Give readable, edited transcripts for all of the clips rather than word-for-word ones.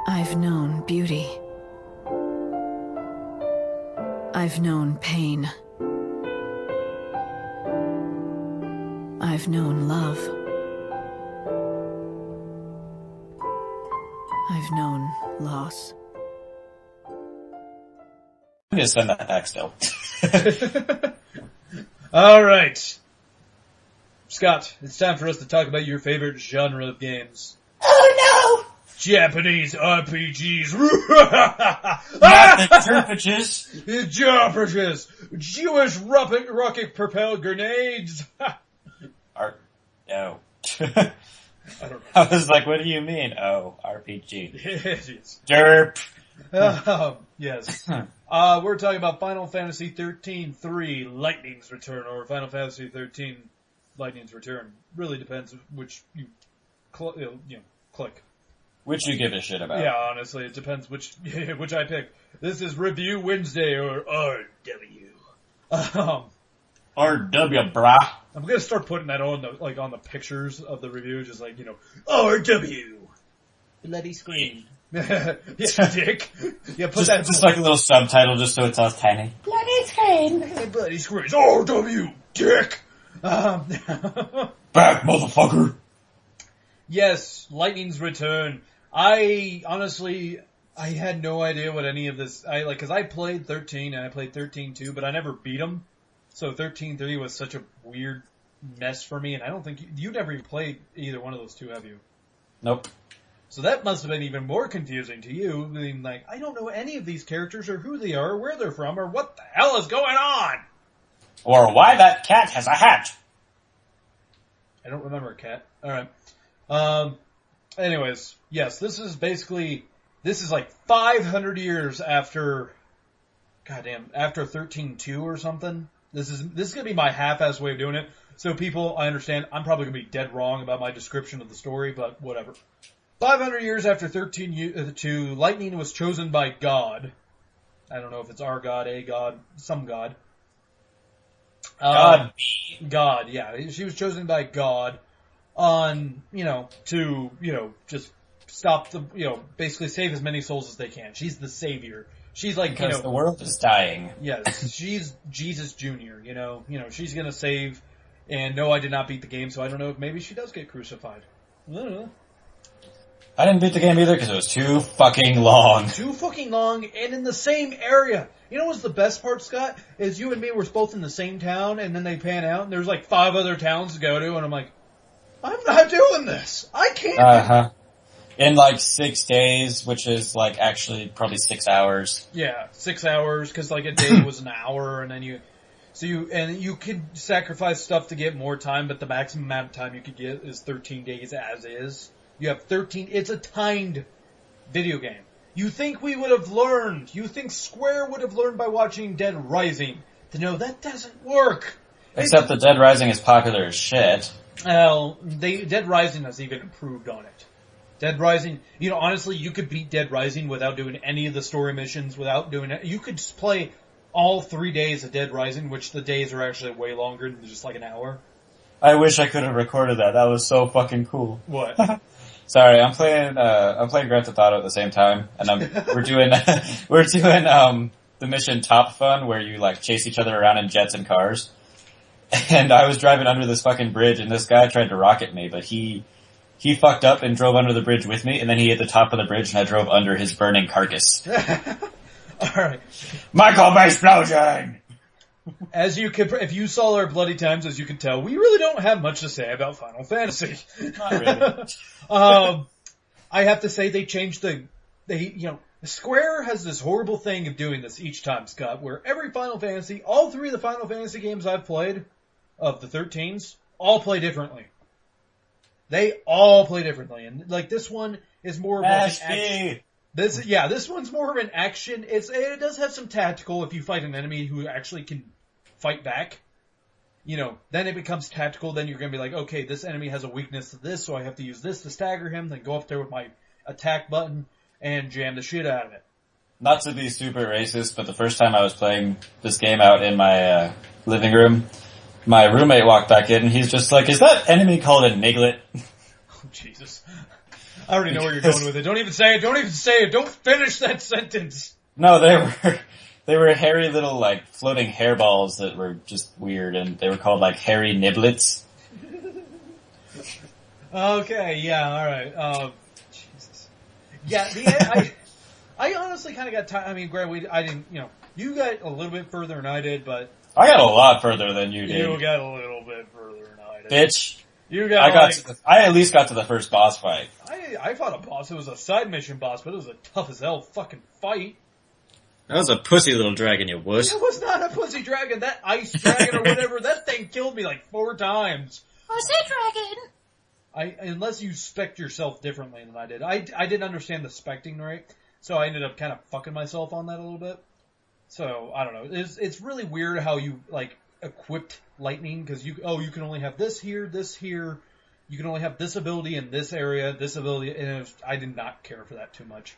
I've known beauty. I've known pain. I've known love. I've known loss. I'm gonna send that back still. Alright. Scott, it's time for us to talk about your favorite genre of games. Oh Japanese RPGs. no! Not the turpages. JRPGs. Jewish rocket propelled grenades. No. I don't know. I was like, what do you mean? Oh, RPG. Yes. Derp. Yes. We're talking about Final Fantasy 13-3 Lightning's Return, or Final Fantasy 13 Lightning's Return. Really depends which you click. Which you give a shit about. Yeah, honestly, it depends which I pick. This is Review Wednesday, or RW. RW, brah. I'm gonna start putting that on the pictures of the review, just like, RW. Bloody screen. Yeah, dick. Yeah, put that. Just like a little subtitle, just so it's all tiny. Bloody screen. Bloody screens. RW, dick. Back, motherfucker. Yes, Lightning's Return. I had no idea what any of this, cause I played 13 and I played 13-2, but I never beat them. So 13-3 was such a weird mess for me, and I don't think you never even played either one of those two, have you? Nope. So that must have been even more confusing to you, being like, I don't know any of these characters or who they are, or where they're from, or what the hell is going on? Or why that cat has a hat. I don't remember a cat. Alright. Anyways, yes, this is like 500 years after, after 13-2 or something. This is gonna be my half-ass way of doing it. So people, I understand, I'm probably gonna be dead wrong about my description of the story, but whatever. 500 years after 13-2, Lightning was chosen by God. I don't know if it's our God, a God, some God. God, yeah. She was chosen by God to just stop basically save as many souls as they can. She's the savior. She's like, because the world is dying. Yes, she's Jesus Jr., she's gonna save, and no, I did not beat the game, so I don't know if maybe she does get crucified. I don't know. I didn't beat the game either because it was too fucking long. Too fucking long, and in the same area. You know what's the best part, Scott? Is you and me were both in the same town, and then they pan out, and there's like 5 other towns to go to, and I'm like, I'm not doing this. I can't. In like 6 days, which is like actually probably 6 hours. Yeah, 6 hours, because like a day was an hour, and then you could sacrifice stuff to get more time, but the maximum amount of time you could get is 13 days as is. You have 13, it's a timed video game. You think we would have learned, you think Square would have learned by watching Dead Rising to know that doesn't work. Except that Dead Rising is popular as shit. Well, Dead Rising has even improved on it. Dead Rising, honestly, you could beat Dead Rising without doing any of the story missions, without doing it. You could just play all 3 days of Dead Rising, which the days are actually way longer than just like an hour. I wish I could have recorded that. That was so fucking cool. What? Sorry, I'm playing Grand Theft Auto at the same time, and we're doing the mission Top Fun, where you like chase each other around in jets and cars. And I was driving under this fucking bridge, and this guy tried to rocket me, but he fucked up and drove under the bridge with me, and then he hit the top of the bridge, and I drove under his burning carcass. Alright. Michael Bay explosion! If you saw our bloody times, as you can tell, we really don't have much to say about Final Fantasy. Not really. I have to say they changed Square has this horrible thing of doing this each time, Scott, where every Final Fantasy, all 3 of the Final Fantasy games I've played, of the 13s, all play differently. They all play differently, and like this one is more of like an action. This one's more of an action. It does have some tactical if you fight an enemy who actually can fight back. Then it becomes tactical, then you're gonna be like, okay, this enemy has a weakness to this, so I have to use this to stagger him, then go up there with my attack button and jam the shit out of it. Not to be super racist, but the first time I was playing this game out in my living room, my roommate walked back in and he's just like, is that enemy called a Niglet? Oh, Jesus. I already know where you're going with it. Don't even say it. Don't even say it. Don't finish that sentence. No, they were hairy little, like, floating hairballs that were just weird, and they were called, like, hairy niblets. Okay, yeah, alright. Jesus. Yeah, I honestly kind of got tired. I mean, Greg, I didn't, you got a little bit further than I did, but... I got a lot further than you did. You got a little bit further than I did. Bitch. I at least got to the first boss fight. I fought a boss. It was a side mission boss, but it was a tough as hell fucking fight. That was a pussy little dragon, you wuss. It was not a pussy dragon. That ice dragon or whatever, that thing killed me like 4 times. Pussy dragon! Unless you spec yourself differently than I did. I didn't understand the specting right, so I ended up kind of fucking myself on that a little bit. So, I don't know. It's really weird how you, like, equipped lightning, because you can only have this here, you can only have this ability in this area, this ability, and I did not care for that too much.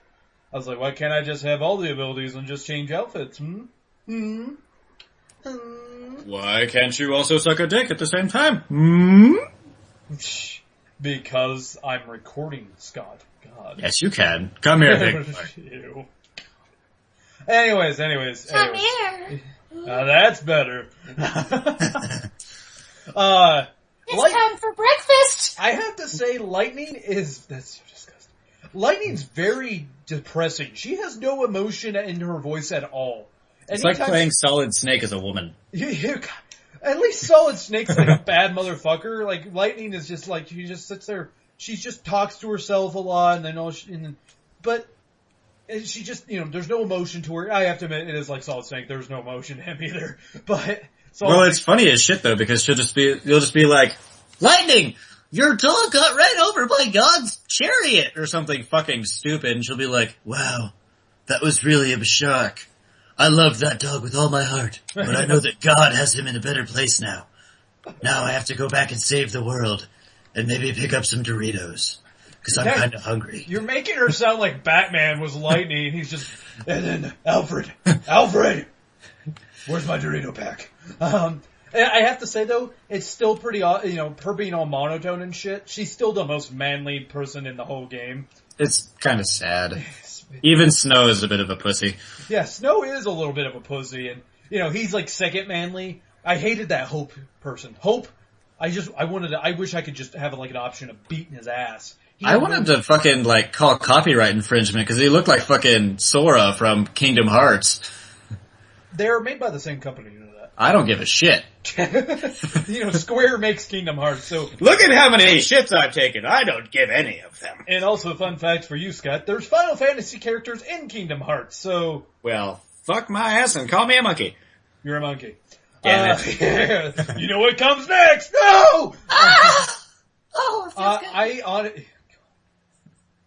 I was like, why can't I just have all the abilities and just change outfits? Why can't you also suck a dick at the same time? Because I'm recording, Scott. God. Yes, you can. Come here, big boy. Ew. Anyways. Come here. That's better. It's time for breakfast. I have to say, that's so disgusting. Lightning's very depressing. She has no emotion in her voice at all. It's like playing Solid Snake as a woman. At least Solid Snake's like a bad motherfucker. Like, Lightning is just like, she just sits there, she just talks to herself a lot, and then but she just, there's no emotion to her. I have to admit, it is like Solid Snake, there's no emotion to him either. But, it's funny as shit though, because you'll just be like, Lightning! Your dog got ran over by God's chariot! Or something fucking stupid, and she'll be like, wow, that was really a shock. I love that dog with all my heart, but I know that God has him in a better place now. Now I have to go back and save the world, and maybe pick up some Doritos, because I'm kind of hungry. You're making her sound like Batman was Lightning. He's just, and then Alfred, where's my Dorito pack? I have to say though, it's still pretty, her being all monotone and shit, she's still the most manly person in the whole game. It's kind of sad. Even Snow is a bit of a pussy. Yeah, Snow is a little bit of a pussy, and, he's like second manly. I hated that Hope person. Hope, I wish I could just have like an option of beating his ass. I wanted to fucking like call copyright infringement because he looked like fucking Sora from Kingdom Hearts. They're made by the same company, you know that. I don't give a shit. Square makes Kingdom Hearts, so... Look at how many shits I've taken. I don't give any of them. And also, a fun fact for you, Scott, there's Final Fantasy characters in Kingdom Hearts, so... Well, fuck my ass and call me a monkey. You're a monkey. Damn it. You know what comes next? No! Oh, it feels good.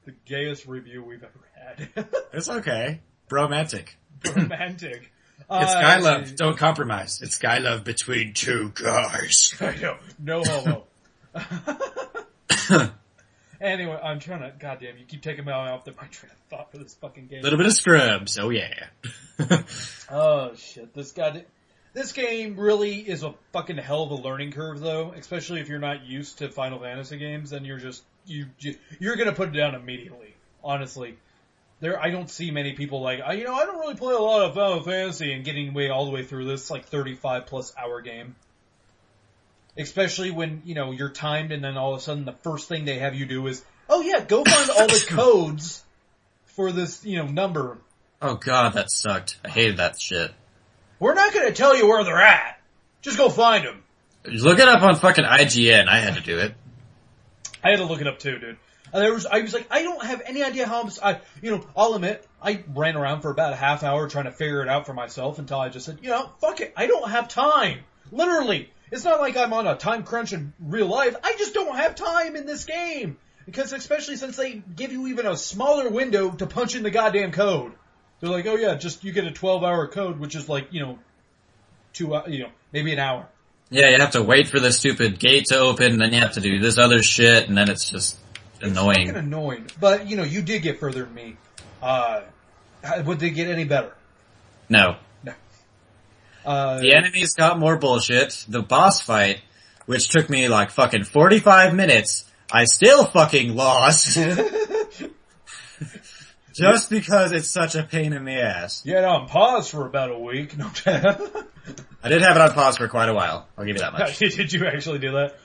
The gayest review we've ever had. It's okay. Bromantic. Romantic. It's Sky Love. Don't compromise. It's Sky Love between two cars. I know. No homo. Anyway, I'm trying to... Goddamn, you keep taking me off my train of thought for this fucking game. A little bit of Scrubs. Oh, yeah. Oh, shit. This game really is a fucking hell of a learning curve, though. Especially if you're not used to Final Fantasy games, then you're gonna put it down immediately. Honestly. I don't see many people like, I don't really play a lot of Final Fantasy and getting all the way through this, like, 35 plus hour game. Especially when, you're timed and then all of a sudden the first thing they have you do is, oh yeah, go find all the codes for this, number. Oh god, that sucked. I hated that shit. We're not gonna tell you where they're at. Just go find them. Look it up on fucking IGN. I had to do it. I had to look it up too, dude. I was like, I don't have any idea how I'll admit, I ran around for about a half hour trying to figure it out for myself until I just said, fuck it, I don't have time. Literally. It's not like I'm on a time crunch in real life. I just don't have time in this game. Because especially since they give you even a smaller window to punch in the goddamn code. They're like, oh yeah, you get a 12-hour code, which is like, maybe an hour. Yeah, you have to wait for the stupid gate to open, and then you have to do this other shit, and then it's just annoying. It's fucking annoying. But, you did get further than me. Would they get any better? No. No. The enemies got more bullshit. The boss fight, which took me like fucking 45 minutes, I still fucking lost. Just because it's such a pain in the ass. You had it on pause for about a week. No, I did have it on pause for quite a while. I'll give you that much. Did you actually do that?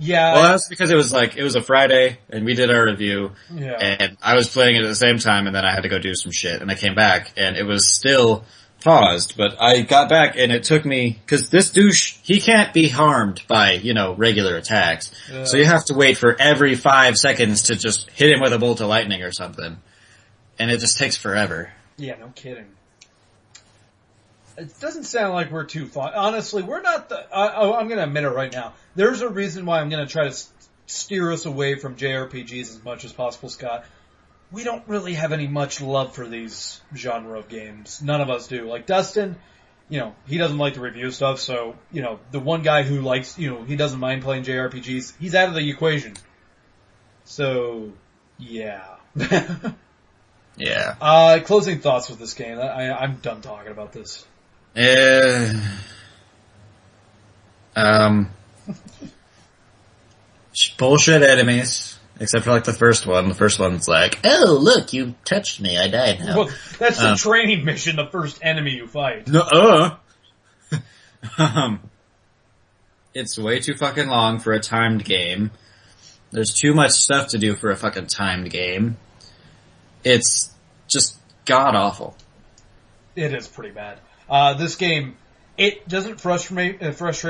Yeah. Well, that's because it was a Friday, and we did our review, and I was playing it at the same time, and then I had to go do some shit, and I came back, and it was still paused, but I got back, and it took me, cause this douche, he can't be harmed by, regular attacks. So you have to wait for every 5 seconds to just hit him with a bolt of lightning or something. And it just takes forever. Yeah, no kidding. It doesn't sound like we're too far. Honestly, we're not I'm gonna admit it right now. There's a reason why I'm gonna try to steer us away from JRPGs as much as possible, Scott. We don't really have any much love for these genre of games. None of us do. Like Dustin, he doesn't like to review stuff, so, the one guy who likes, he doesn't mind playing JRPGs, he's out of the equation. So, yeah. Yeah. Closing thoughts with this game. I'm done talking about this. Bullshit enemies. Except for the first one. The first one's like, oh look, you touched me, I died now. Well, that's the training mission, the first enemy you fight. It's way too fucking long for a timed game. There's too much stuff to do for a fucking timed game. It's just god awful. It is pretty bad. This game, it doesn't frustrate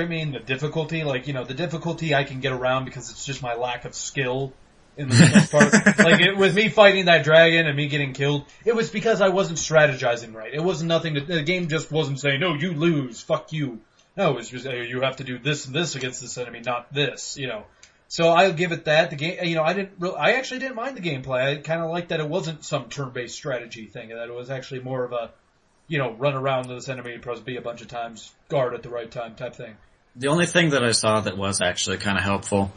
me in the difficulty. The difficulty I can get around because it's just my lack of skill in the most part. With me fighting that dragon and me getting killed, it was because I wasn't strategizing right. It wasn't the game just wasn't saying, no, you lose, fuck you. No, it was just, you have to do this and this against this enemy, not this, So I'll give it that. The game, I actually didn't mind the gameplay. I kind of liked that it wasn't some turn-based strategy thing, that it was actually more of a, run around to this enemy, press B a bunch of times, guard at the right time type thing. The only thing that I saw that was actually kind of helpful,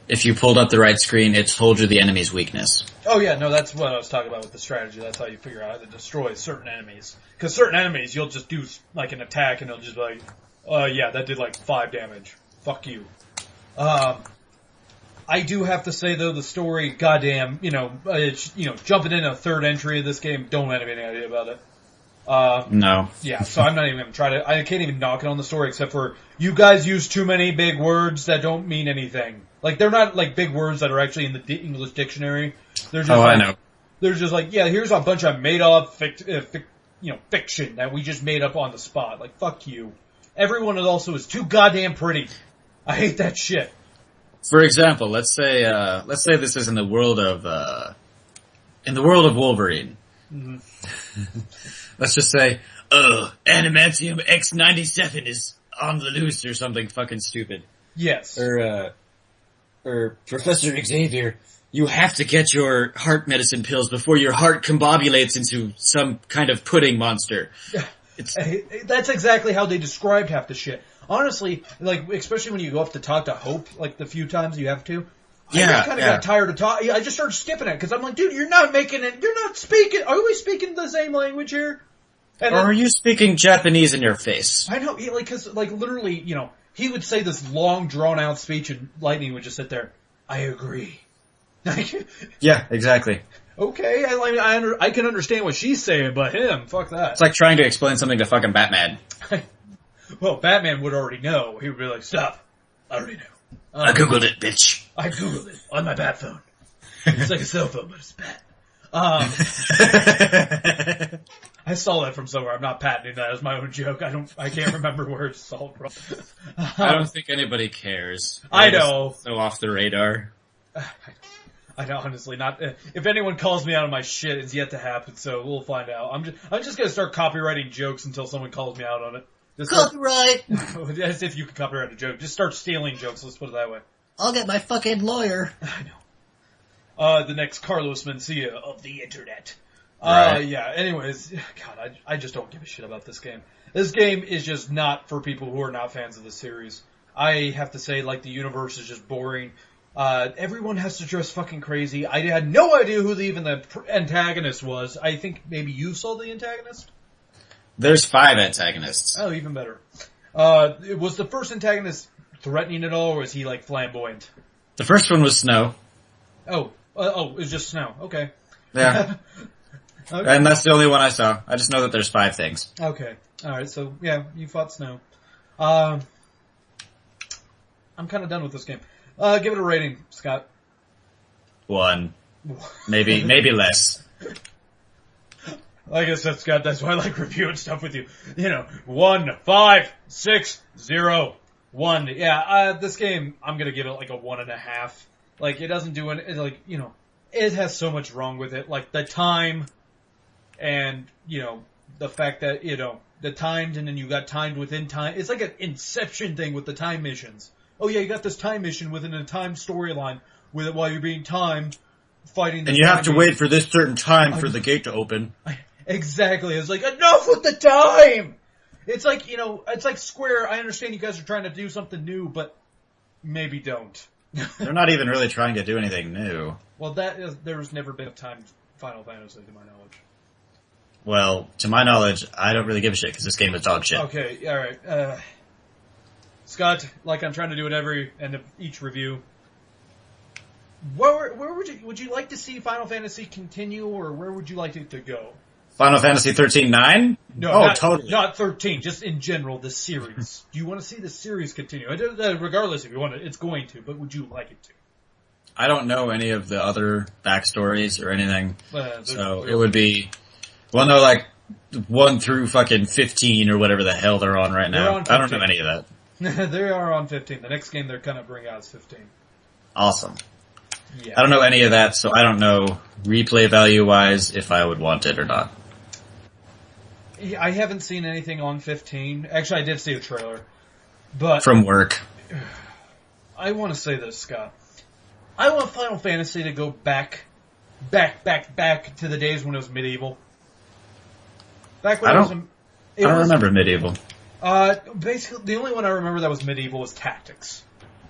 if you pulled up the right screen, it told you the enemy's weakness. Oh yeah, no, that's what I was talking about with the strategy. That's how you figure out how to destroy certain enemies. Because certain enemies, you'll just do an attack and they'll just be like, yeah, that did 5 damage. Fuck you. I do have to say though, the story, goddamn, jumping in a third entry of this game, don't have any idea about it. No. Yeah, so I'm not even gonna try to, I can't even knock it on the story except for, you guys use too many big words that don't mean anything. They're not big words that are actually in the English dictionary. They're just I know. They're just yeah, here's a bunch of made up fiction that we just made up on the spot. Fuck you. Everyone also is too goddamn pretty. I hate that shit. For example, let's say this is in the world of Wolverine. Mm-hmm. Let's just say, Animantium X97 is on the loose or something fucking stupid. Yes. Or Professor Xavier, you have to get your heart medicine pills before your heart combobulates into some kind of pudding monster. That's exactly how they described half the shit. Honestly, especially when you go up to talk to Hope, the few times you have to. Yeah, I kind of got tired of talking. I just started skipping it because I'm like, dude, you're not making it. You're not speaking. Are we speaking the same language here? Or are you speaking Japanese in your face? I know, because literally, he would say this long, drawn out speech, and Lightning would just sit there. I agree. Yeah, exactly. Okay, I can understand what she's saying, but him, fuck that. It's like trying to explain something to fucking Batman. Well, Batman would already know. He would be like, stop. I already know. I googled it, bitch. I googled it on my bat phone. It's like a cell phone, but it's bat. I stole that from somewhere. I'm not patenting that as my own joke. I can't remember where it's stole from. I don't think anybody cares. I know. So off the radar. I know, honestly, not. If anyone calls me out on my shit, it's yet to happen. So we'll find out. I'm just gonna start copywriting jokes until someone calls me out on it. Copyright! As if you could copyright a joke. Just start stealing jokes, let's put it that way. I'll get my fucking lawyer. I know. The next Carlos Mencia of the internet. Right. Yeah, anyways, God, I just don't give a shit about this game. This game is just not for people who are not fans of the series. I have to say, the universe is just boring. Everyone has to dress fucking crazy. I had no idea who even the antagonist was. I think maybe you saw the antagonist? There's 5 antagonists. Oh, even better. Was the first antagonist threatening at all, or was he, flamboyant? The first one was snow. It was just snow. Okay. Yeah. Okay. And that's the only one I saw. I just know that there's 5 things. Okay. Alright, so, yeah, you fought snow. I'm kind of done with this game. Give it a rating, Scott. 1. Maybe less. Like I said, Scott, that's why I like reviewing stuff with you. 1, 5, 6, 0, 1. Yeah, this game, I'm gonna give it like a 1.5. Like, it doesn't do it has so much wrong with it. Like, the time, and, the fact that, the timed and then you got timed within time. It's like an Inception thing with the time missions. Oh yeah, you got this time mission within a time storyline with it while you're being timed fighting. And you have to wait for this certain time for the gate to open. Exactly. It's like, enough with the time! It's like, it's like Square. I understand you guys are trying to do something new, but maybe don't. They're not even really trying to do anything new. Well, there's never been a timed Final Fantasy to my knowledge. Well, to my knowledge, I don't really give a shit because this game is dog shit. Okay, alright. Scott, like I'm trying to do at every end of each review, where would you like to see Final Fantasy continue, or where would you like it to go? Final Fantasy 13-9? No, totally. Not 13, just in general, the series. Do you want to see the series continue? Regardless if you want it, it's going to, but would you like it to? I don't know any of the other backstories or anything, so it would be... Well, no, like, 1 through fucking 15 or whatever the hell they're on right now. I don't know any of that. They are on 15. The next game they're gonna bring out is 15. Awesome. Yeah. I don't know any of that, so I don't know replay value-wise if I would want it or not. I haven't seen anything on 15. Actually, I did see a trailer. But from work. I want to say this, Scott. I want Final Fantasy to go back to the days when it was medieval. Back when I don't remember medieval. Basically, the only one I remember that was medieval was Tactics.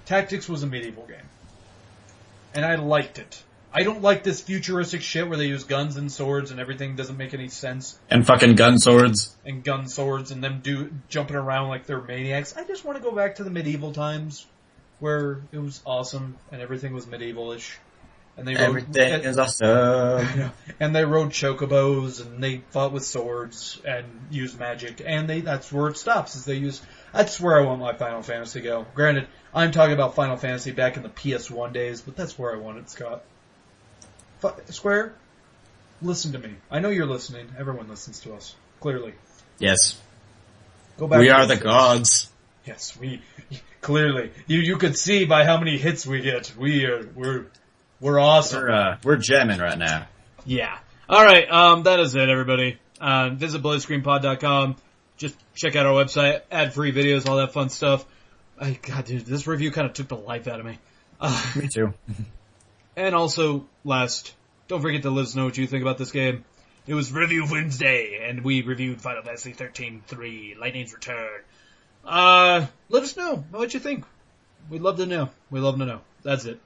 Tactics was a medieval game. And I liked it. I don't like this futuristic shit where they use guns and swords and everything doesn't make any sense. And fucking gun swords. And gun swords and them jumping around like they're maniacs. I just want to go back to the medieval times where it was awesome and everything was medieval-ish. And everything is awesome. And they rode chocobos and they fought with swords and used magic. And that's where it stops. That's where I want my Final Fantasy to go. Granted, I'm talking about Final Fantasy back in the PS1 days, but that's where I want it, Scott. Square, listen to me. I know you're listening. Everyone listens to us. Clearly. Yes. Go back. We are the gods. Yes, clearly. You could see by how many hits we get. We're awesome. We're jamming right now. Yeah. Alright, that is it, everybody. Visit BloodScreenPod.com. Just check out our website, add free videos, all that fun stuff. God, dude, this review kind of took the life out of me. Me too. And also, don't forget to let us know what you think about this game. It was Review Wednesday, and we reviewed Final Fantasy 13-3, Lightning's Return. Let us know what you think. We'd love to know. That's it.